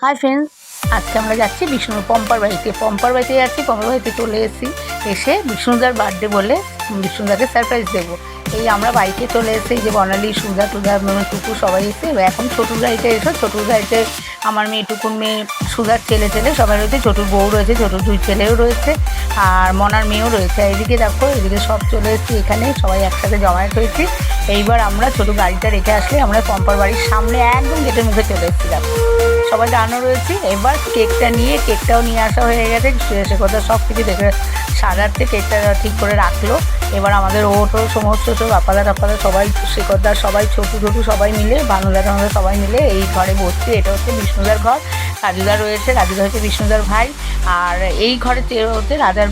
Hi friends, আজকে আমরা যাচ্ছি বিষ্ণুর পম্পার বাড়িতে যাচ্ছি। পম্পার বাড়িতে চলে এসে বিষ্ণুদার বার্থডে বলে বিষ্ণুদাকে সারপ্রাইজ দেবো। এই আমরা বাইকে চলে এসে যে বর্ণালী, সুধা টুধা, টুকু সবাই এসে এখন ছোটুর গাড়িতে ছোটুর গাড়িতে আমার মেয়ে, টুকুর মেয়ে, সুধার ছেলে সবাই রয়েছে, ছোটুর বউ রয়েছে, ছোটুর দুই ছেলেও রয়েছে, আর মনার মেয়েও রয়েছে। এইদিকে দেখো, এদিকে সব চলে এসেছি, এখানে সবাই একসাথে জমায়েত হয়েছি। এইবার আমরা ছোটো গাড়িটা রেখে আসলে আমরা পম্পার বাড়ির সামনে একদম গেটের মুখে চলে এসেছি। দেখো সবাই দাঁড়ানো রয়েছি। এবার কেকটাও নিয়ে আসা হয়ে গেছে। সে কথা সব কিছু দেখে সাজাতে কেকটা ঠিক করে রাখলো। এবার আমাদের ওটো সমস্ত সব আপাদা সবাই, শেখরদার সবাই, ছোটু সবাই মিলে, ভানুদার আমাদের সবাই মিলে এই ঘরে বসছি। এটা হচ্ছে বিষ্ণুদার ঘর। রাজুদা রয়েছে, রাজুদা হচ্ছে বিষ্ণুদার ভাই। আর এই ঘরে হচ্ছে রাজার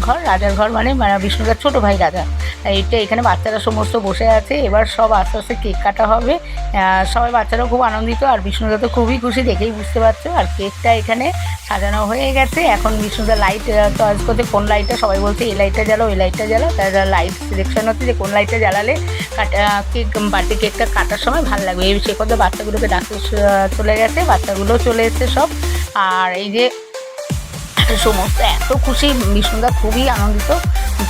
ঘর মানে বিষ্ণুদার ছোটো ভাই রাজা। এইটা এখানে বাচ্চারা সমস্ত বসে আছে। এবার সব আস্তে আস্তে কেক কাটা হবে। সবাই বাচ্চারাও খুব আনন্দিত, আর বিষ্ণুদা তো খুবই খুশি, দেখেই বুঝতে পারছো। আর কেকটা এখানে সাজানো হয়ে গেছে। এখন বিষ্ণুদা লাইট চয়েস করতে, কোন লাইটটা, সবাই বলছে এই লাইটটা জ্বালাও, এই লাইটটা জ্বালাও। তারা লাইট সিলেকশন হচ্ছে যে কোন লাইটটা জ্বালালে বার্থডে কেকটা কাটার সময় ভালো লাগবে। এই সে কথা বাচ্চাগুলোকে ডাকতে চলে গেছে, বাচ্চাগুলো চলে এসছে সব। আর এই যে সমস্ত এত খুশি, বিষ্ণুদা খুবই আনন্দিত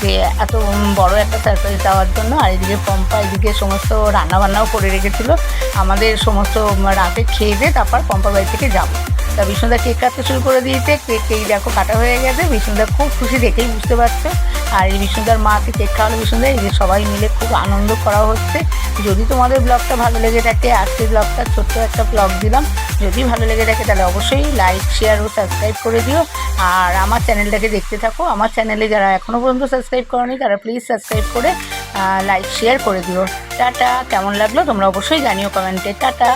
যে এত বড় একটা সারপ্রাইজ দেওয়ার জন্য। আর এদিকে পম্পা এদিকে সমস্ত রান্নাবান্নাও করে রেখেছিলো। আমাদের সমস্ত রাতে খেয়ে দিয়ে তারপর পম্পার বাড়ি থেকে যাবো। তা বিষ্ণুদা কেক কাটতে শুরু করে দিয়েছে। কেক দেখো কাটা হয়ে গেছে। বিষ্ণুদা খুব খুশি, দেখেই বুঝতে পারছো। আর এই বিষ্ণুদার মাকে কেক খাওয়ালো বিষ্ণুদা। এই যে সবাই মিলে খুব আনন্দ করা হচ্ছে। যদি তোমাদের ব্লগটা ভালো লেগে থাকে, আজকের ব্লগটা ছোট্ট একটা ব্লগ দিলাম, যদি ভালো লেগে থাকে তাহলে অবশ্যই লাইক, শেয়ার ও সাবস্ক্রাইব করে দিও। আর আমার চ্যানেলটাকে দেখতে থাকো। আমার চ্যানেলে যারা এখনও পর্যন্ত সাবস্ক্রাইব করোনি তারা প্লিজ সাবস্ক্রাইব করে লাইক শেয়ার করে দিও। টাটা। কেমন লাগলো তোমরা অবশ্যই জানিও কমেন্টে। টাটা।